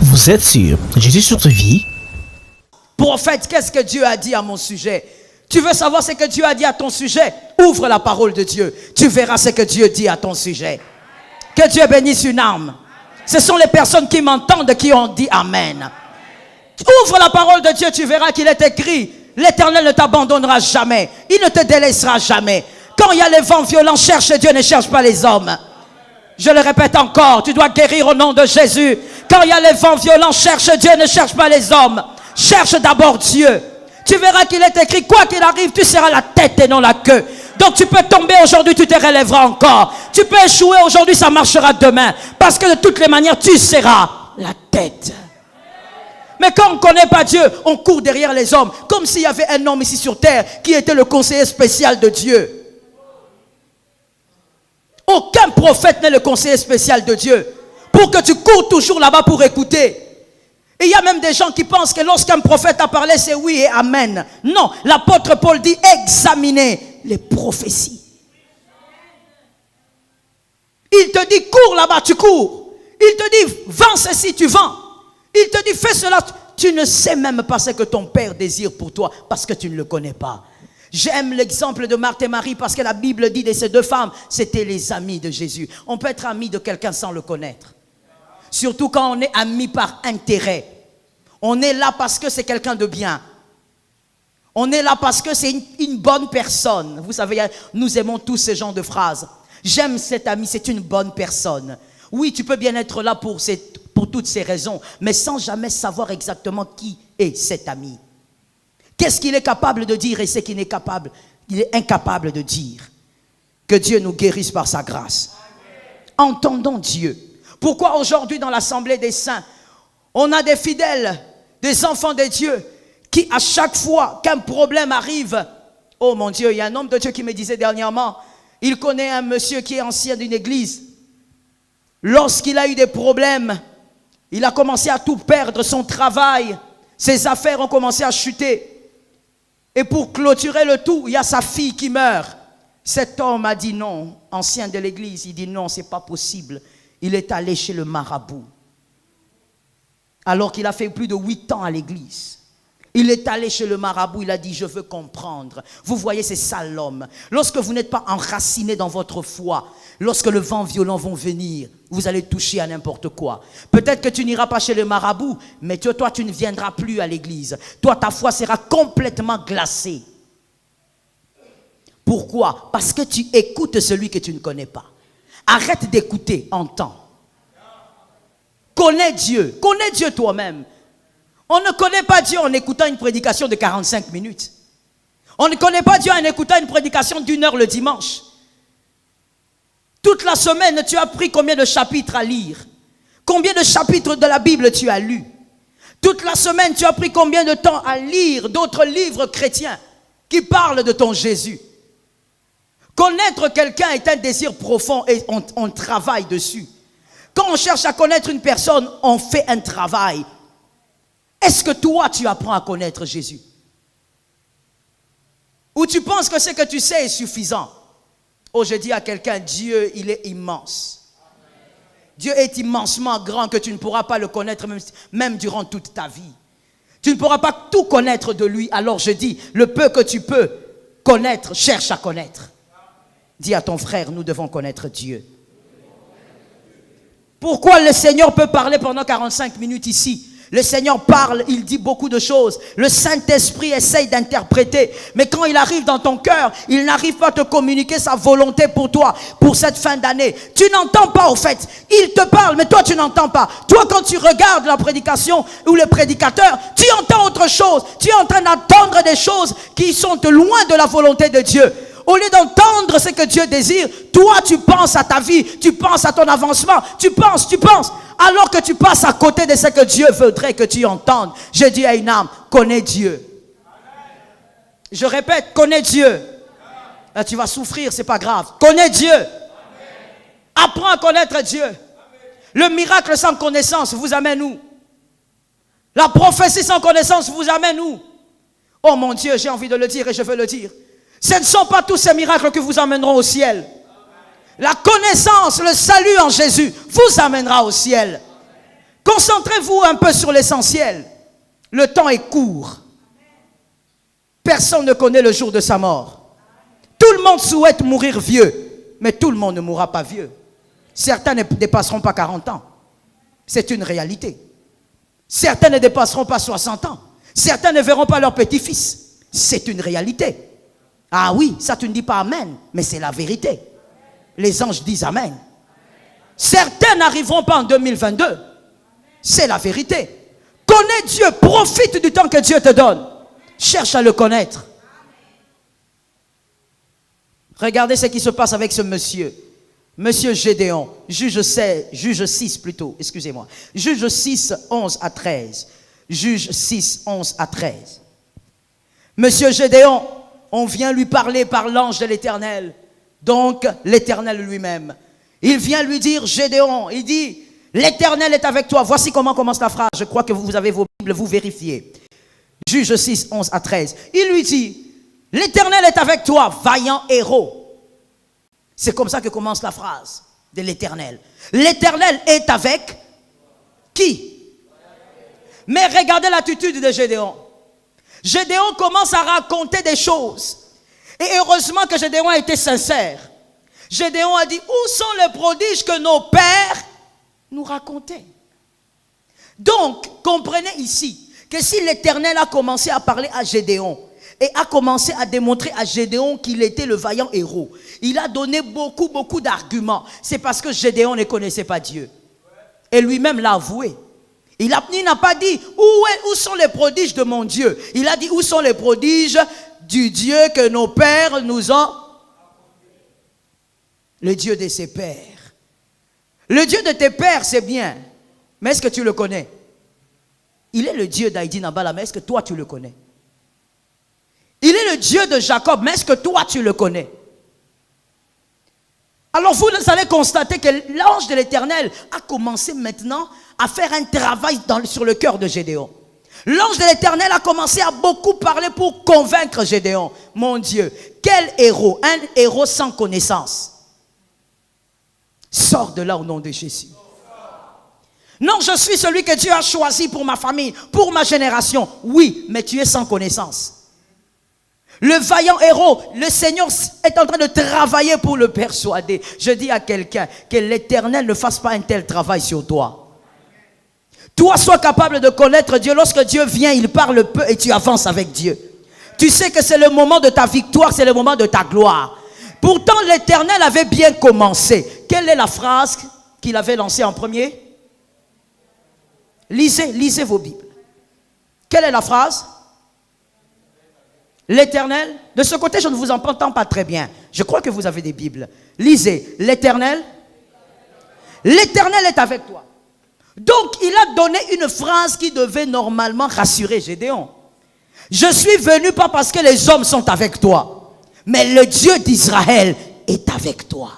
Vous êtes sur Jésus sur ta vie. Prophète, qu'est-ce que Dieu a dit à mon sujet? Tu veux savoir ce que Dieu a dit à ton sujet? Ouvre la parole de Dieu. Tu verras ce que Dieu dit à ton sujet. Que Dieu bénisse une âme. Ce sont les personnes qui m'entendent qui ont dit Amen. Ouvre la parole de Dieu, tu verras qu'il est écrit: l'Éternel ne t'abandonnera jamais. Il ne te délaissera jamais. Quand il y a les vents violents, cherche Dieu, ne cherche pas les hommes. Je le répète encore, tu dois guérir au nom de Jésus. Quand il y a les vents violents, cherche Dieu, ne cherche pas les hommes. Cherche d'abord Dieu. Tu verras qu'il est écrit, quoi qu'il arrive, tu seras la tête et non la queue. Donc tu peux tomber aujourd'hui, tu te relèveras encore. Tu peux échouer aujourd'hui, ça marchera demain. Parce que de toutes les manières, tu seras la tête. Mais quand on ne connaît pas Dieu, on court derrière les hommes. Comme s'il y avait un homme ici sur terre qui était le conseiller spécial de Dieu. Aucun prophète n'est le conseiller spécial de Dieu. Pour que tu cours toujours là-bas pour écouter. Et il y a même des gens qui pensent que lorsqu'un prophète a parlé, c'est oui et amen. Non, l'apôtre Paul dit examinez les prophéties. Il te dit cours là-bas, tu cours. Il te dit vends ceci, tu vends. Il te dit fais cela. Tu ne sais même pas ce que ton père désire pour toi parce que tu ne le connais pas. J'aime l'exemple de Marthe et Marie parce que la Bible dit de ces deux femmes, c'était les amis de Jésus. On peut être ami de quelqu'un sans le connaître. Surtout quand on est ami par intérêt. On est là parce que c'est quelqu'un de bien. On est là parce que c'est une bonne personne. Vous savez, nous aimons tous ce genre de phrases. J'aime cet ami, c'est une bonne personne. Oui, tu peux bien être là pour toutes ces raisons, mais sans jamais savoir exactement qui est cet ami. Qu'est-ce qu'il est capable de dire et ce qu'il n'est capable? Il est incapable de dire. Que Dieu nous guérisse par sa grâce. Entendons Dieu. Pourquoi aujourd'hui dans l'Assemblée des Saints, on a des fidèles, des enfants de Dieu, qui à chaque fois qu'un problème arrive, oh mon Dieu, il y a un homme de Dieu qui me disait dernièrement, il connaît un monsieur qui est ancien d'une église. Lorsqu'il a eu des problèmes, il a commencé à tout perdre, son travail, ses affaires ont commencé à chuter. Et pour clôturer le tout, il y a sa fille qui meurt. Cet homme a dit non, ancien de l'église, il dit non, c'est pas possible. Il est allé chez le marabout. Alors qu'il a fait plus de 8 ans à l'église. Il est allé chez le marabout, il a dit je veux comprendre. Vous voyez, c'est ça l'homme. Lorsque vous n'êtes pas enraciné dans votre foi, lorsque le vent violent va venir, vous allez toucher à n'importe quoi. Peut-être que tu n'iras pas chez le marabout, mais toi tu ne viendras plus à l'église. Toi, ta foi sera complètement glacée. Pourquoi? Parce que tu écoutes celui que tu ne connais pas. Arrête d'écouter, entends. Connais Dieu toi-même. On ne connaît pas Dieu en écoutant une prédication de 45 minutes. On ne connaît pas Dieu en écoutant une prédication d'1 heure le dimanche. Toute la semaine, tu as pris combien de chapitres à lire? Combien de chapitres de la Bible tu as lu? Toute la semaine, tu as pris combien de temps à lire d'autres livres chrétiens qui parlent de ton Jésus? Connaître quelqu'un est un désir profond et on travaille dessus. Quand on cherche à connaître une personne, on fait un travail. Est-ce que toi, tu apprends à connaître Jésus? Ou tu penses que ce que tu sais est suffisant? Oh, je dis à quelqu'un, Dieu, il est immense. Dieu est immensement grand que tu ne pourras pas le connaître même durant toute ta vie. Tu ne pourras pas tout connaître de lui. Alors je dis, le peu que tu peux connaître, cherche à connaître. Dis à ton frère, nous devons connaître Dieu. Pourquoi le Seigneur peut parler pendant 45 minutes ici? Le Seigneur parle, il dit beaucoup de choses. Le Saint-Esprit essaye d'interpréter. Mais quand il arrive dans ton cœur, il n'arrive pas à te communiquer sa volonté pour toi, pour cette fin d'année. Tu n'entends pas au fait. Il te parle, mais toi tu n'entends pas. Toi quand tu regardes la prédication ou le prédicateur, tu entends autre chose. Tu es en train d'entendre des choses qui sont loin de la volonté de Dieu. Au lieu d'entendre ce que Dieu désire, toi tu penses à ta vie, tu penses à ton avancement, tu penses, alors que tu passes à côté de ce que Dieu voudrait que tu entendes. Je dis à une âme, connais Dieu. Je répète, connais Dieu. Là, tu vas souffrir, c'est pas grave. Connais Dieu. Apprends à connaître Dieu. Le miracle sans connaissance vous amène où? La prophétie sans connaissance vous amène où? Oh mon Dieu, j'ai envie de le dire et je veux le dire. Ce ne sont pas tous ces miracles qui vous amèneront au ciel. La connaissance, le salut en Jésus vous amènera au ciel. Concentrez-vous un peu sur l'essentiel. Le temps est court. Personne ne connaît le jour de sa mort. Tout le monde souhaite mourir vieux, mais tout le monde ne mourra pas vieux. Certains ne dépasseront pas 40 ans. C'est une réalité. Certains ne dépasseront pas 60 ans. Certains ne verront pas leur petit-fils. C'est une réalité. Ah oui, ça tu ne dis pas amen, mais c'est la vérité. Les anges disent amen. Certains n'arriveront pas en 2022. C'est la vérité. Connais Dieu, profite du temps que Dieu te donne. Cherche à le connaître. Regardez ce qui se passe avec ce monsieur. Monsieur Gédéon, juge 6 plutôt, excusez-moi. Juge 6, 11 à 13. Juge 6, 11 à 13. Monsieur Gédéon, on vient lui parler par l'ange de l'Éternel. Donc, l'Éternel lui-même. Il vient lui dire, Gédéon, il dit, l'Éternel est avec toi. Voici comment commence la phrase. Je crois que vous avez vos Bibles, vous vérifiez. Juge 6, 11 à 13. Il lui dit, l'Éternel est avec toi, vaillant héros. C'est comme ça que commence la phrase de l'Éternel. L'Éternel est avec qui? Mais regardez l'attitude de Gédéon. Gédéon commence à raconter des choses. Et heureusement que Gédéon a été sincère. Gédéon a dit, où sont les prodiges que nos pères nous racontaient? Donc, comprenez ici que si l'Éternel a commencé à parler à Gédéon et a commencé à démontrer à Gédéon qu'il était le vaillant héros, il a donné beaucoup d'arguments. C'est parce que Gédéon ne connaissait pas Dieu. Et lui-même l'a avoué. Il n'a pas dit, où sont les prodiges de mon Dieu? Il a dit, où sont les prodiges du Dieu que nos pères nous ont? Le Dieu de ses pères. Le Dieu de tes pères, c'est bien. Mais est-ce que tu le connais? Il est le Dieu d'Aïdi Nabala, mais est-ce que toi tu le connais? Il est le Dieu de Jacob, mais est-ce que toi tu le connais? Alors vous allez constater que l'ange de l'Éternel a commencé maintenant à faire un travail sur le cœur de Gédéon. L'ange de l'Éternel a commencé à beaucoup parler pour convaincre Gédéon. Mon Dieu, quel héros, un héros sans connaissance. Sors de là au nom de Jésus. Non, je suis celui que Dieu a choisi pour ma famille, pour ma génération. Oui, mais tu es sans connaissance. Le vaillant héros, le Seigneur est en train de travailler pour le persuader. Je dis à quelqu'un que l'Éternel ne fasse pas un tel travail sur toi. Toi, sois capable de connaître Dieu. Lorsque Dieu vient, il parle peu et tu avances avec Dieu. Tu sais que c'est le moment de ta victoire, c'est le moment de ta gloire. Pourtant, l'Éternel avait bien commencé. Quelle est la phrase qu'il avait lancée en premier? Lisez vos Bibles. Quelle est la phrase? L'Éternel. De ce côté, je ne vous entends pas très bien. Je crois que vous avez des Bibles. Lisez. L'Éternel. L'Éternel est avec toi. Donc, il a donné une phrase qui devait normalement rassurer Gédéon. Je suis venu pas parce que les hommes sont avec toi, mais le Dieu d'Israël est avec toi.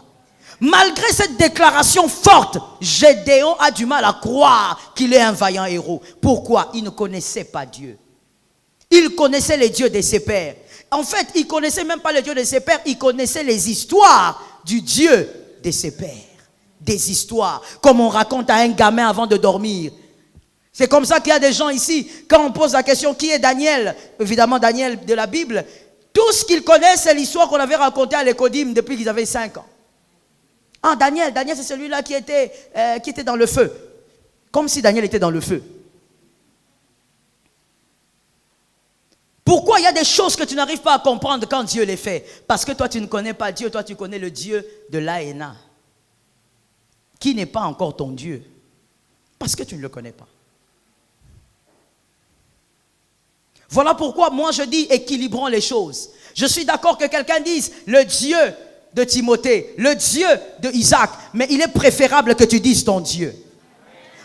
Malgré cette déclaration forte, Gédéon a du mal à croire qu'il est un vaillant héros. Pourquoi? Il ne connaissait pas Dieu. Il connaissait les dieux de ses pères. En fait, il ne connaissait même pas les dieux de ses pères, il connaissait les histoires du Dieu de ses pères. Des histoires, comme on raconte à un gamin avant de dormir. C'est comme ça qu'il y a des gens ici, quand on pose la question qui est Daniel, évidemment Daniel de la Bible, tout ce qu'ils connaissent c'est l'histoire qu'on avait racontée à l'Écodim depuis qu'ils avaient 5 ans. Ah, Daniel c'est celui-là qui était dans le feu. Comme si Daniel était dans le feu. Pourquoi il y a des choses que tu n'arrives pas à comprendre quand Dieu les fait? Parce que toi tu ne connais pas Dieu, toi tu connais le Dieu de l'Aéna. Qui n'est pas encore ton Dieu. Parce que tu ne le connais pas. Voilà pourquoi moi je dis équilibrons les choses. Je suis d'accord que quelqu'un dise le Dieu de Timothée, le Dieu de Isaac, mais il est préférable que tu dises ton Dieu.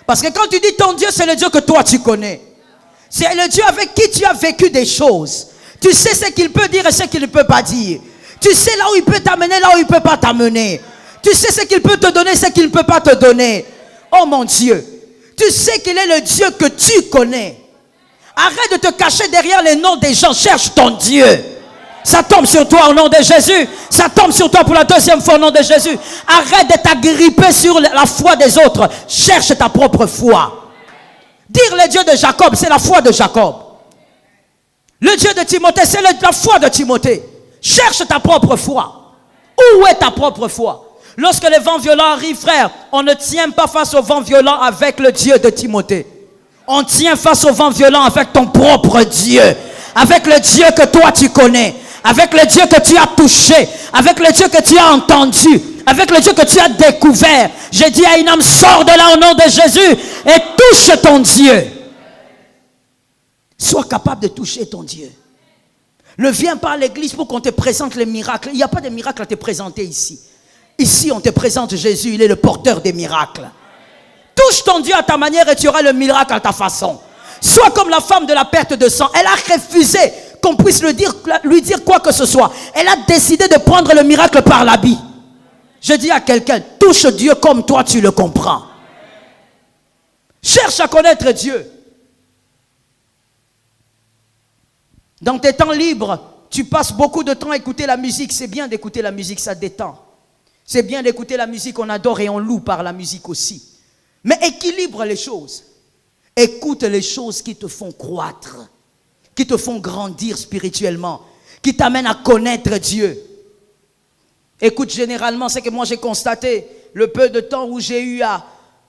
Parce que quand tu dis ton Dieu, c'est le Dieu que toi tu connais. C'est le Dieu avec qui tu as vécu des choses. Tu sais ce qu'il peut dire et ce qu'il ne peut pas dire. Tu sais là où il peut t'amener, là où il ne peut pas t'amener. Tu sais ce qu'il peut te donner, ce qu'il ne peut pas te donner. Oh mon Dieu. Tu sais qu'il est le Dieu que tu connais. Arrête de te cacher derrière les noms des gens. Cherche ton Dieu. Ça tombe sur toi au nom de Jésus. Ça tombe sur toi pour la deuxième fois au nom de Jésus. Arrête de t'agripper sur la foi des autres. Cherche ta propre foi. Dire le Dieu de Jacob, c'est la foi de Jacob. Le Dieu de Timothée, c'est la foi de Timothée. Cherche ta propre foi. Où est ta propre foi? Lorsque les vents violents arrivent, frère, on ne tient pas face aux vents violents avec le Dieu de Timothée. On tient face aux vents violents avec ton propre Dieu. Avec le Dieu que toi tu connais. Avec le Dieu que tu as touché. Avec le Dieu que tu as entendu. Avec le Dieu que tu as découvert. J'ai dit à une âme, sors de là au nom de Jésus et touche ton Dieu. Sois capable de toucher ton Dieu. Ne viens pas à l'église pour qu'on te présente les miracles. Il n'y a pas de miracle à te présenter ici. Ici, on te présente Jésus. Il est le porteur des miracles. Touche ton Dieu à ta manière et tu auras le miracle à ta façon. Sois comme la femme de la perte de sang. Elle a refusé qu'on puisse lui dire quoi que ce soit. Elle a décidé de prendre le miracle par l'habit. Je dis à quelqu'un, touche Dieu comme toi tu le comprends. Cherche à connaître Dieu. Dans tes temps libres, tu passes beaucoup de temps à écouter la musique. C'est bien d'écouter la musique, ça détend. C'est bien d'écouter la musique, on adore et on loue par la musique aussi. Mais équilibre les choses. Écoute les choses qui te font croître, qui te font grandir spirituellement, qui t'amènent à connaître Dieu. Écoute, généralement, c'est que moi j'ai constaté le peu de temps où j'ai eu à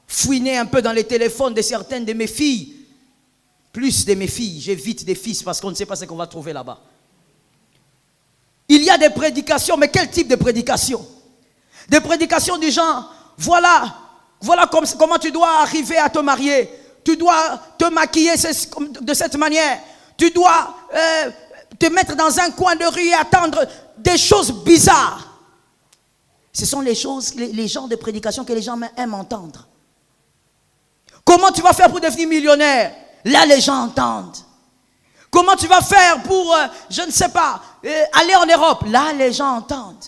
fouiner un peu dans les téléphones de certaines de mes filles. Plus de mes filles, j'évite des fils parce qu'on ne sait pas ce qu'on va trouver là-bas. Il y a des prédications, mais quel type de prédication? Des prédications du genre, voilà comment tu dois arriver à te marier. Tu dois te maquiller de cette manière. Tu dois te mettre dans un coin de rue et attendre des choses bizarres. Ce sont les choses, les genres de prédications que les gens aiment entendre. Comment tu vas faire pour devenir millionnaire? Là, les gens entendent. Comment tu vas faire pour, je ne sais pas, aller en Europe? Là, les gens entendent.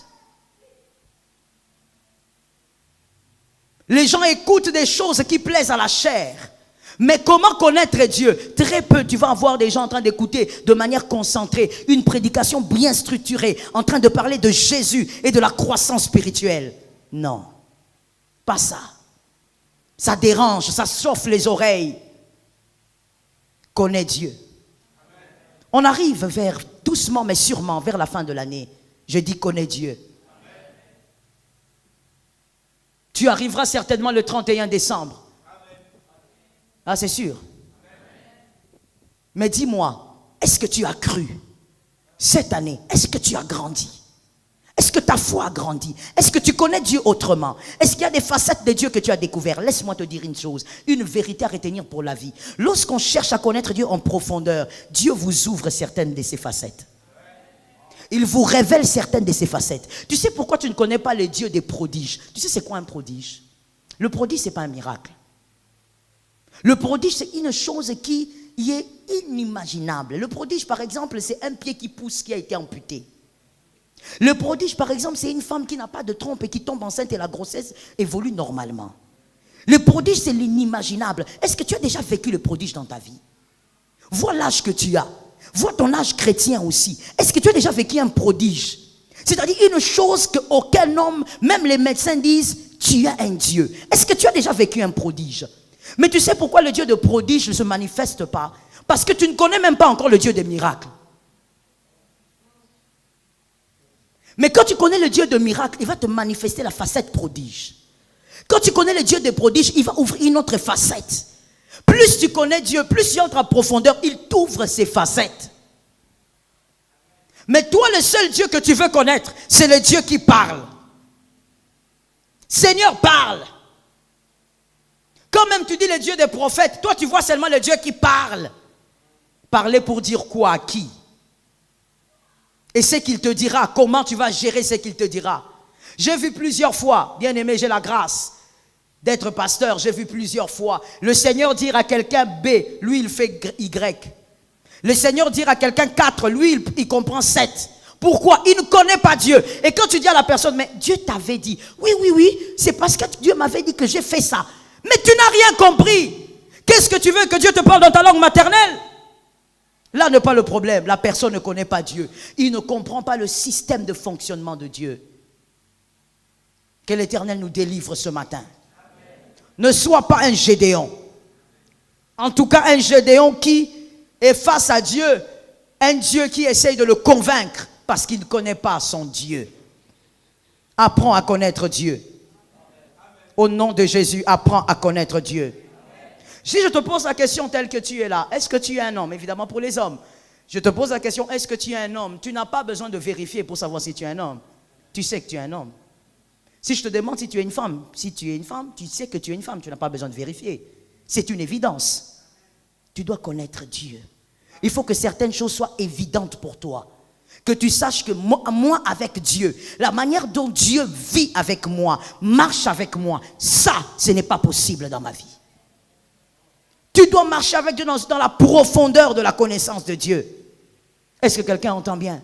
Les gens écoutent des choses qui plaisent à la chair. Mais comment connaître Dieu? Très peu, tu vas avoir des gens en train d'écouter de manière concentrée, une prédication bien structurée, en train de parler de Jésus et de la croissance spirituelle. Non, pas ça. Ça dérange, ça chauffe les oreilles. Connais Dieu. On arrive doucement mais sûrement vers la fin de l'année. Je dis connais Dieu. Tu arriveras certainement le 31 décembre. Ah, c'est sûr. Mais dis-moi, est-ce que tu as cru cette année? Est-ce que tu as grandi? Est-ce que ta foi a grandi? Est-ce que tu connais Dieu autrement? Est-ce qu'il y a des facettes de Dieu que tu as découvertes? Laisse-moi te dire une chose, une vérité à retenir pour la vie. Lorsqu'on cherche à connaître Dieu en profondeur, Dieu vous ouvre certaines de ses facettes. Il vous révèle certaines de ses facettes. Tu sais pourquoi tu ne connais pas le Dieu des prodiges? Tu sais c'est quoi un prodige? Le prodige, ce n'est pas un miracle. Le prodige, c'est une chose qui est inimaginable. Le prodige, par exemple, c'est un pied qui pousse, qui a été amputé. Le prodige, par exemple, c'est une femme qui n'a pas de trompe et qui tombe enceinte et la grossesse évolue normalement. Le prodige, c'est l'inimaginable. Est-ce que tu as déjà vécu le prodige dans ta vie? Vois l'âge que tu as. Vois ton âge chrétien aussi. Est-ce que tu as déjà vécu un prodige? C'est-à-dire une chose qu'aucun homme, même les médecins disent, tu as un Dieu. Est-ce que tu as déjà vécu un prodige? Mais tu sais pourquoi le Dieu de prodige ne se manifeste pas? Parce que tu ne connais même pas encore le Dieu des miracles. Mais quand tu connais le Dieu de miracles, il va te manifester la facette prodige. Quand tu connais le Dieu des prodiges, il va ouvrir une autre facette. Plus tu connais Dieu, plus tu entres en profondeur, il t'ouvre ses facettes. Mais toi, le seul Dieu que tu veux connaître, c'est le Dieu qui parle. Seigneur, parle. Quand même tu dis le Dieu des prophètes, toi tu vois seulement le Dieu qui parle. Parler pour dire quoi à qui? Et ce qu'il te dira, comment tu vas gérer ce qu'il te dira. J'ai vu plusieurs fois, bien aimé, j'ai la grâce d'être pasteur, j'ai vu plusieurs fois le Seigneur dire à quelqu'un B, lui il fait Y. Le Seigneur dire à quelqu'un 4, lui il comprend 7. Pourquoi? Il ne connaît pas Dieu. Et quand tu dis à la personne, mais Dieu t'avait dit, oui, c'est parce que Dieu m'avait dit que j'ai fait ça. Mais tu n'as rien compris. Qu'est-ce que tu veux que Dieu te parle dans ta langue maternelle? Là n'est pas le problème. La personne ne connaît pas Dieu. Il ne comprend pas le système de fonctionnement de Dieu. Que l'Éternel nous délivre ce matin. Amen. Ne sois pas un Gédéon. En tout cas, un Gédéon qui est face à Dieu, un Dieu qui essaye de le convaincre parce qu'il ne connaît pas son Dieu. Apprends à connaître Dieu. Au nom de Jésus, apprends à connaître Dieu. Si je te pose la question telle que tu es là, est-ce que tu es un homme? Évidemment pour les hommes. Je te pose la question, est-ce que tu es un homme? Tu n'as pas besoin de vérifier pour savoir si tu es un homme. Tu sais que tu es un homme. Si je te demande si tu es une femme, si tu es une femme, tu sais que tu es une femme. Tu n'as pas besoin de vérifier. C'est une évidence. Tu dois connaître Dieu. Il faut que certaines choses soient évidentes pour toi. Que tu saches que moi avec Dieu, la manière dont Dieu vit avec moi, marche avec moi, ça, ce n'est pas possible dans ma vie. Tu dois marcher avec Dieu dans la profondeur de la connaissance de Dieu. Est-ce que quelqu'un entend bien?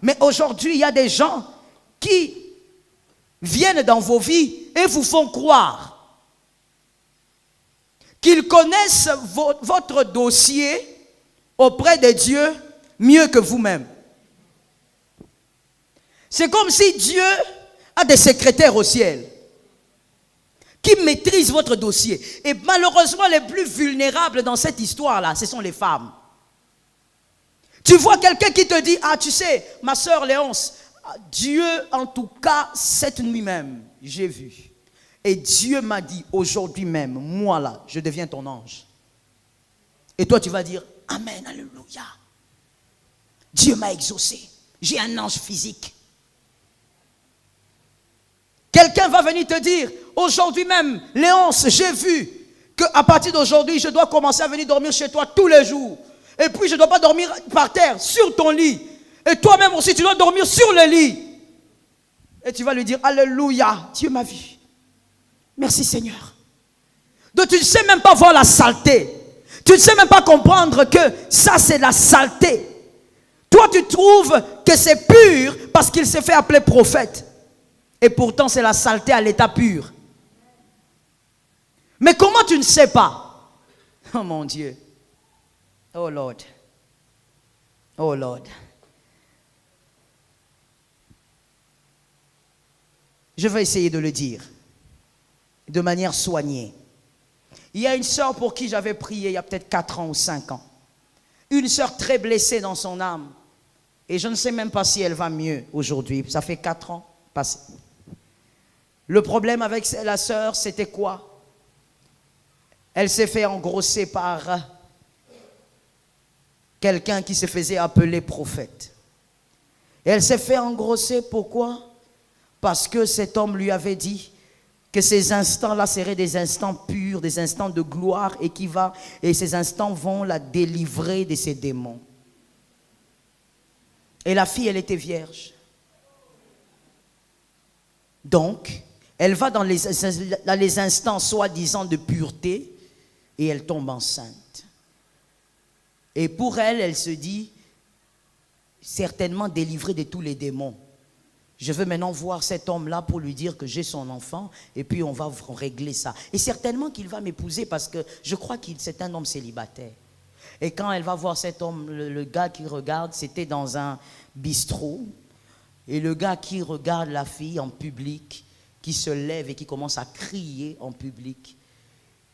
Mais aujourd'hui, il y a des gens qui viennent dans vos vies et vous font croire qu'ils connaissent votre dossier auprès de Dieu mieux que vous-même. C'est comme si Dieu a des secrétaires au ciel qui maîtrisent votre dossier. Et malheureusement, les plus vulnérables dans cette histoire-là, ce sont les femmes. Tu vois quelqu'un qui te dit, ah tu sais, ma sœur Léonce, Dieu en tout cas, cette nuit même, j'ai vu. Et Dieu m'a dit, aujourd'hui même, moi là, je deviens ton ange. Et toi tu vas dire, amen, alléluia. Dieu m'a exaucé. J'ai un ange physique. Quelqu'un va venir te dire, aujourd'hui même, Léonce, j'ai vu qu'à partir d'aujourd'hui, je dois commencer à venir dormir chez toi tous les jours. Et puis, je ne dois pas dormir par terre, sur ton lit. Et toi-même aussi, tu dois dormir sur le lit. Et tu vas lui dire, alléluia, Dieu m'a vu. Merci Seigneur. Donc, tu ne sais même pas voir la saleté. Tu ne sais même pas comprendre que ça, c'est la saleté. Toi, tu trouves que c'est pur parce qu'il s'est fait appeler prophète. Et pourtant, c'est la saleté à l'état pur. Mais comment tu ne sais pas? Oh mon Dieu. Oh Lord. Oh Lord. Je vais essayer de le dire de manière soignée. Il y a une sœur pour qui j'avais prié il y a peut-être 4 ans ou 5 ans. Une sœur très blessée dans son âme. Et je ne sais même pas si elle va mieux aujourd'hui. Ça fait 4 ans passés. Le problème avec la sœur, c'était quoi? Elle s'est fait engrosser par quelqu'un qui se faisait appeler prophète. Et elle s'est fait engrosser, pourquoi? Parce que cet homme lui avait dit que ces instants-là seraient des instants purs, des instants de gloire, et ces instants vont la délivrer de ses démons. Et la fille, elle était vierge. Donc, elle va dans les instants soi-disant de pureté et elle tombe enceinte. Et pour elle, elle se dit, certainement délivrée de tous les démons. Je veux maintenant voir cet homme-là pour lui dire que j'ai son enfant et puis on va régler ça. Et certainement qu'il va m'épouser parce que je crois que c'est un homme célibataire. Et quand elle va voir cet homme, le gars qui regarde, c'était dans un bistrot. Et le gars qui regarde la fille en public, qui se lève et qui commence à crier en public,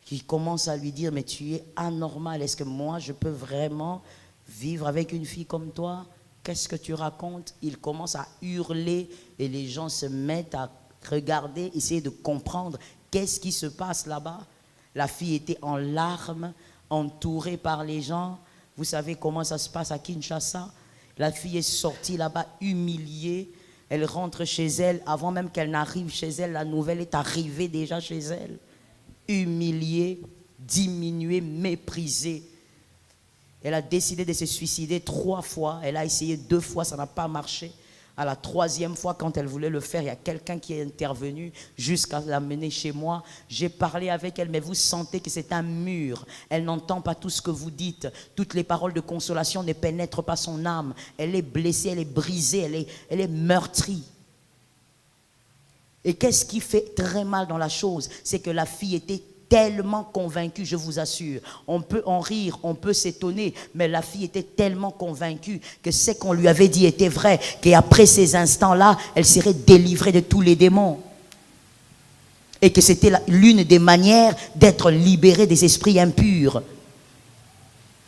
qui commence à lui dire, mais tu es anormal, est-ce que moi je peux vraiment vivre avec une fille comme toi? Qu'est-ce que tu racontes? Il commence à hurler et les gens se mettent à regarder, essayer de comprendre qu'est-ce qui se passe là-bas. La fille était en larmes, entourée par les gens. Vous savez comment ça se passe à Kinshasa? La fille est sortie là-bas humiliée. Elle rentre chez elle. Avant même qu'elle n'arrive chez elle, la nouvelle est arrivée déjà chez elle. Humiliée, diminuée, méprisée. Elle a décidé de se suicider 3 fois. Elle a essayé 2 fois, ça n'a pas marché. À la 3e fois, quand elle voulait le faire, il y a quelqu'un qui est intervenu jusqu'à l'amener chez moi. J'ai parlé avec elle, mais vous sentez que c'est un mur. Elle n'entend pas tout ce que vous dites. Toutes les paroles de consolation ne pénètrent pas son âme. Elle est blessée, elle est brisée, elle est meurtrie. Et qu'est-ce qui fait très mal dans la chose? C'est que la fille était tellement convaincue, je vous assure. On peut en rire, on peut s'étonner, mais la fille était tellement convaincue que ce qu'on lui avait dit était vrai, qu'après ces instants-là, elle serait délivrée de tous les démons. Et que c'était l'une des manières d'être libérée des esprits impurs.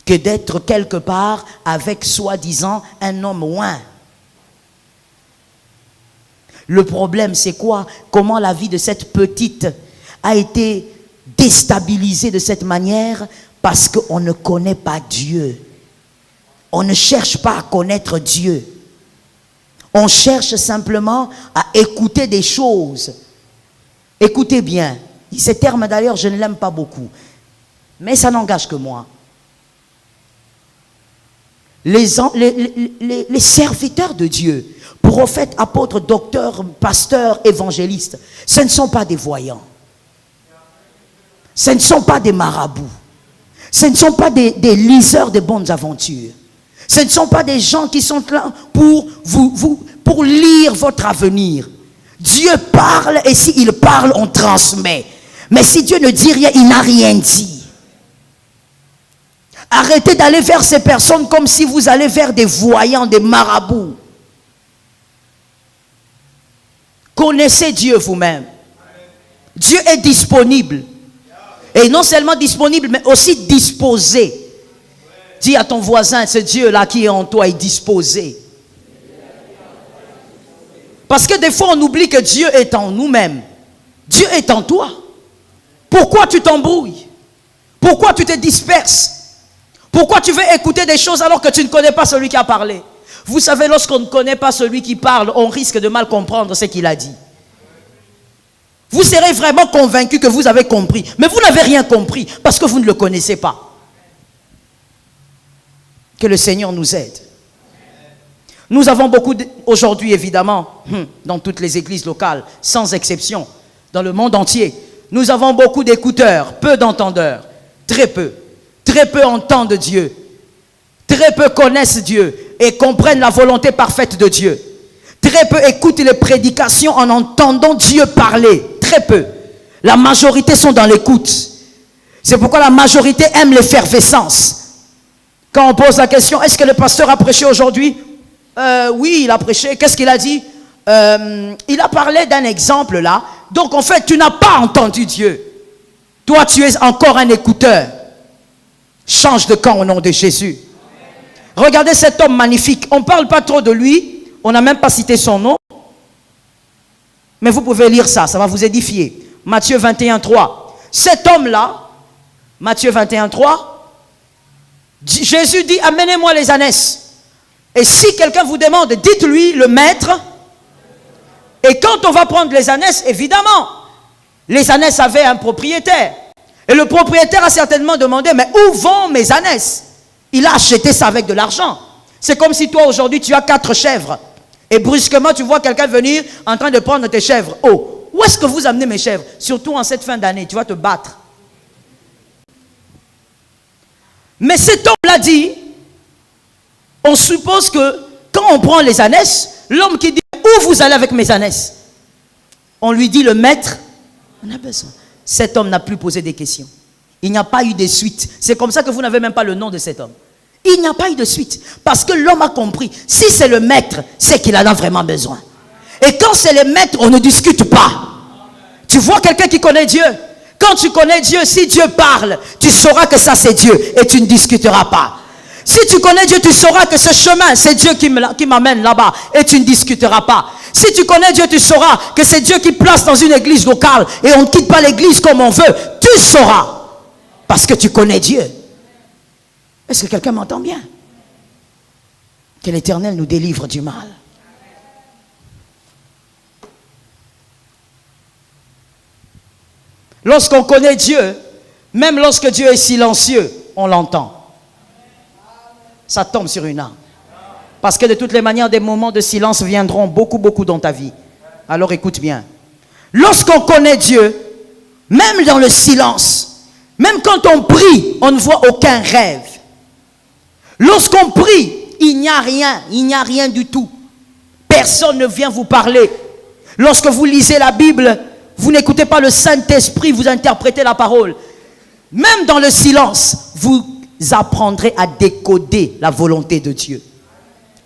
que d'être quelque part avec soi-disant un homme loin. Le problème, c'est quoi? Comment la vie de cette petite a été déstabilisée de cette manière? Parce qu'on ne connaît pas Dieu. On ne cherche pas à connaître Dieu. On cherche simplement à écouter des choses. Écoutez bien. Ces termes d'ailleurs, je ne l'aime pas beaucoup. Mais ça n'engage que moi. Les serviteurs de Dieu, prophètes, apôtres, docteurs, pasteurs, évangélistes, ce ne sont pas des voyants. Ce ne sont pas des marabouts. Ce ne sont pas des liseurs de bonnes aventures. Ce ne sont pas des gens qui sont là pour lire votre avenir. Dieu parle et s'il parle, on transmet. Mais si Dieu ne dit rien, il n'a rien dit. Arrêtez d'aller vers ces personnes comme si vous allez vers des voyants, des marabouts. Connaissez Dieu vous-même. Dieu est disponible. Et non seulement disponible, mais aussi disposé. Dis à ton voisin, ce Dieu-là qui est en toi est disposé. Parce que des fois, on oublie que Dieu est en nous-mêmes. Dieu est en toi. Pourquoi tu t'embrouilles? Pourquoi tu te disperses? Pourquoi tu veux écouter des choses alors que tu ne connais pas celui qui a parlé? Vous savez, lorsqu'on ne connaît pas celui qui parle, on risque de mal comprendre ce qu'il a dit. Vous serez vraiment convaincu que vous avez compris. Mais vous n'avez rien compris parce que vous ne le connaissez pas. Que le Seigneur nous aide. Nous avons beaucoup, aujourd'hui évidemment, dans toutes les églises locales, sans exception, dans le monde entier, nous avons beaucoup d'écouteurs, peu d'entendeurs, très peu. Très peu entendent Dieu. Très peu connaissent Dieu et comprennent la volonté parfaite de Dieu. Très peu écoutent les prédications en entendant Dieu parler. Très peu. La majorité sont dans l'écoute. C'est pourquoi la majorité aime l'effervescence. Quand on pose la question, est-ce que le pasteur a prêché aujourd'hui? Oui, il a prêché. Qu'est-ce qu'il a dit? Il a parlé d'un exemple là. Donc en fait, tu n'as pas entendu Dieu. Toi, tu es encore un écouteur. Change de camp au nom de Jésus. Regardez cet homme magnifique. On ne parle pas trop de lui. On n'a même pas cité son nom. Mais vous pouvez lire ça. Ça va vous édifier. Matthieu 21, 3. Cet homme-là, Matthieu 21, 3, Jésus dit, amenez-moi les ânesses. Et si quelqu'un vous demande, dites-lui le maître. Et quand on va prendre les ânesses, évidemment, les ânesses avaient un propriétaire. Et le propriétaire a certainement demandé, mais où vont mes ânesses? Il a acheté ça avec de l'argent. C'est comme si toi aujourd'hui tu as 4 chèvres. Et brusquement tu vois quelqu'un venir en train de prendre tes chèvres. Oh, où est-ce que vous amenez mes chèvres? Surtout en cette fin d'année, tu vas te battre. Mais cet homme l'a dit, on suppose que quand on prend les ânesses, l'homme qui dit, où vous allez avec mes ânesses? On lui dit, le maître, on a besoin. Cet homme n'a plus posé des questions. Il n'y a pas eu de suite. C'est comme ça que vous n'avez même pas le nom de cet homme. Il n'y a pas eu de suite. Parce que l'homme a compris. Si c'est le maître, c'est qu'il en a vraiment besoin. Et quand c'est le maître, on ne discute pas. Tu vois quelqu'un qui connaît Dieu. Quand tu connais Dieu, si Dieu parle, tu sauras que ça c'est Dieu. Et tu ne discuteras pas. Si tu connais Dieu, tu sauras que ce chemin, c'est Dieu qui m'amène là-bas. Et tu ne discuteras pas. Si tu connais Dieu, tu sauras que c'est Dieu qui place dans une église locale. Et on ne quitte pas l'église comme on veut. Tu sauras. Parce que tu connais Dieu. Est-ce que quelqu'un m'entend bien? Que l'Éternel nous délivre du mal. Lorsqu'on connaît Dieu, même lorsque Dieu est silencieux, on l'entend. Ça tombe sur une âme. Parce que de toutes les manières, des moments de silence viendront beaucoup dans ta vie. Alors écoute bien. Lorsqu'on connaît Dieu, même dans le silence, même quand on prie, on ne voit aucun rêve. Lorsqu'on prie, il n'y a rien du tout. Personne ne vient vous parler. Lorsque vous lisez la Bible, vous n'écoutez pas le Saint-Esprit, vous interprétez la parole. Même dans le silence, vous apprendrez à décoder la volonté de Dieu.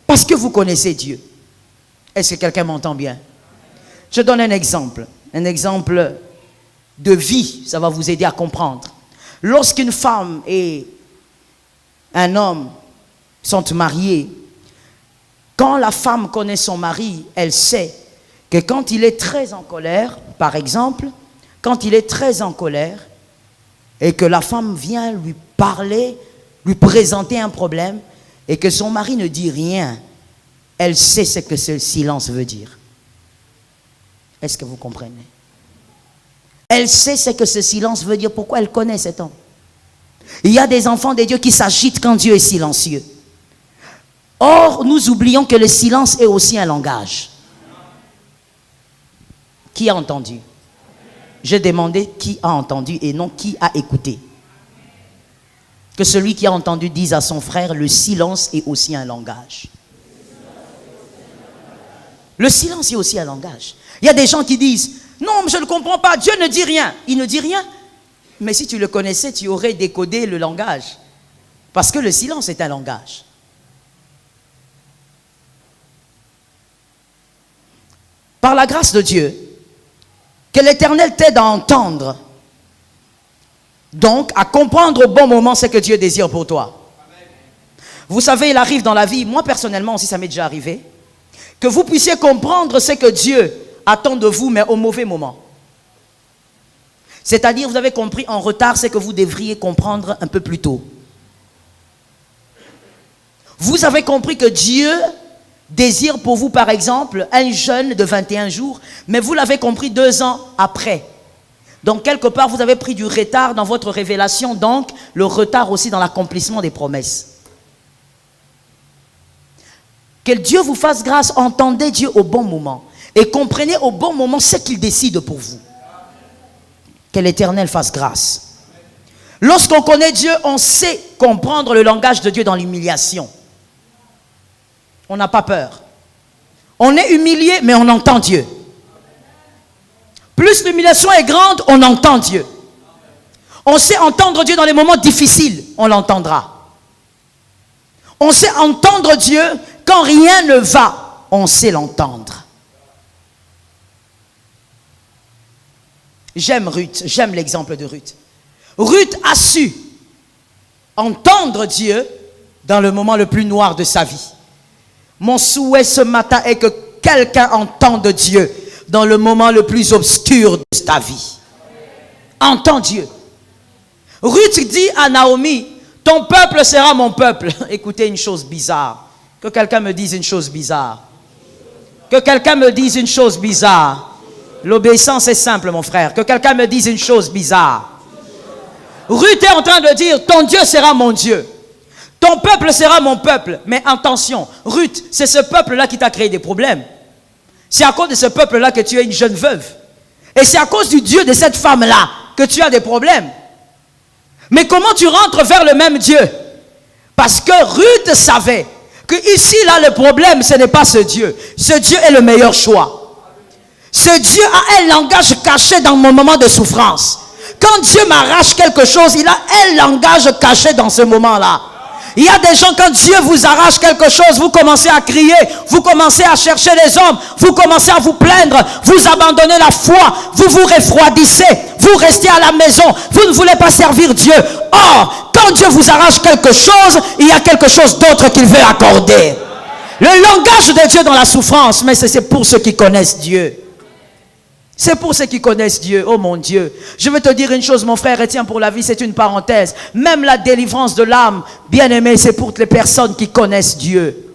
Parce que vous connaissez Dieu. Est-ce que quelqu'un m'entend bien? Je donne un exemple de vie, ça va vous aider à comprendre. Lorsqu'une femme est un homme sont mariés, quand la femme connaît son mari, elle sait que quand il est très en colère, par exemple, quand il est très en colère et que la femme vient lui parler, lui présenter un problème et que son mari ne dit rien, elle sait ce que ce silence veut dire. Est-ce que vous comprenez? Elle sait ce que ce silence veut dire. Pourquoi elle connaît cet homme? Il y a des enfants de Dieu qui s'agitent quand Dieu est silencieux. Or, nous oublions que le silence est aussi un langage. Qui a entendu? J'ai demandé qui a entendu et non qui a écouté. Que celui qui a entendu dise à son frère, le silence est aussi un langage. Le silence est aussi un langage. Il y a des gens qui disent, non, je ne comprends pas, Dieu ne dit rien. Il ne dit rien. Mais si tu le connaissais, tu aurais décodé le langage. Parce que le silence est un langage. Par la grâce de Dieu, que l'Éternel t'aide à entendre. Donc, à comprendre au bon moment ce que Dieu désire pour toi. Vous savez, il arrive dans la vie, moi personnellement aussi ça m'est déjà arrivé, que vous puissiez comprendre ce que Dieu attend de vous, mais au mauvais moment. C'est-à-dire, vous avez compris en retard ce que vous devriez comprendre un peu plus tôt. Vous avez compris que Dieu désire pour vous, par exemple, un jeûne de 21 jours, mais vous l'avez compris 2 ans après. Donc, quelque part, vous avez pris du retard dans votre révélation, donc le retard aussi dans l'accomplissement des promesses. Que Dieu vous fasse grâce, entendez Dieu au bon moment et comprenez au bon moment ce qu'il décide pour vous. Que l'Éternel fasse grâce. Lorsqu'on connaît Dieu, on sait comprendre le langage de Dieu dans l'humiliation. On n'a pas peur. On est humilié, mais on entend Dieu. Plus l'humiliation est grande, on entend Dieu. On sait entendre Dieu dans les moments difficiles, on l'entendra. On sait entendre Dieu quand rien ne va, on sait l'entendre. J'aime Ruth, j'aime l'exemple de Ruth. Ruth a su entendre Dieu dans le moment le plus noir de sa vie. Mon souhait ce matin est que quelqu'un entende Dieu dans le moment le plus obscur de ta vie. Entends Dieu. Ruth dit à Naomi, ton peuple sera mon peuple. Écoutez une chose bizarre. Que quelqu'un me dise une chose bizarre. Que quelqu'un me dise une chose bizarre. L'obéissance est simple, mon frère. Que quelqu'un me dise une chose bizarre. Ruth est en train de dire, ton Dieu sera mon Dieu. Ton peuple sera mon peuple. Mais attention, Ruth, c'est ce peuple-là qui t'a créé des problèmes. C'est à cause de ce peuple-là que tu es une jeune veuve. Et c'est à cause du Dieu de cette femme-là que tu as des problèmes. Mais comment tu rentres vers le même Dieu? Parce que Ruth savait que ici, là, le problème, ce n'est pas ce Dieu. Ce Dieu est le meilleur choix. Ce Dieu a un langage caché dans mon moment de souffrance. Quand Dieu m'arrache quelque chose, il a un langage caché dans ce moment-là. Il y a des gens, quand Dieu vous arrache quelque chose, vous commencez à crier, vous commencez à chercher les hommes, vous commencez à vous plaindre, vous abandonnez la foi, vous vous refroidissez, vous restez à la maison, vous ne voulez pas servir Dieu. Or, quand Dieu vous arrache quelque chose, il y a quelque chose d'autre qu'il veut accorder. Le langage de Dieu dans la souffrance, mais c'est pour ceux qui connaissent Dieu. C'est pour ceux qui connaissent Dieu. Oh mon Dieu. Je vais te dire une chose, mon frère, et tiens, pour la vie, c'est une parenthèse. Même la délivrance de l'âme, bien aimé, c'est pour les personnes qui connaissent Dieu.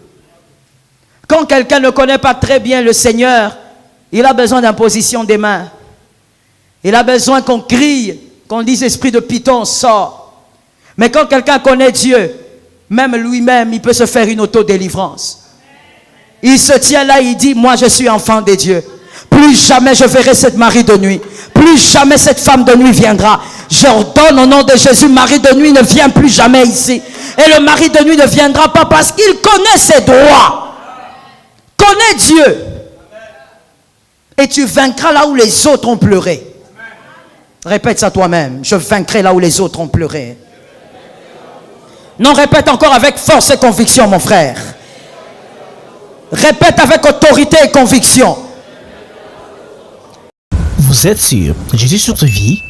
Quand quelqu'un ne connaît pas très bien le Seigneur, il a besoin d'imposition des mains. Il a besoin qu'on crie, qu'on dise esprit de Python, sort. Mais quand quelqu'un connaît Dieu, même lui-même, il peut se faire une auto-délivrance. Il se tient là, il dit, moi je suis enfant de Dieu. Plus jamais je verrai cette Marie de nuit. Plus jamais cette femme de nuit viendra. J'ordonne au nom de Jésus, Marie de nuit ne vient plus jamais ici. Et le mari de nuit ne viendra pas parce qu'il connaît ses droits. Connais Dieu. Et tu vaincras là où les autres ont pleuré. Répète ça toi-même. Je vaincrai là où les autres ont pleuré. Non, répète encore avec force et conviction, mon frère. Répète avec autorité et conviction. Vous êtes sur Jésus sur ta vie?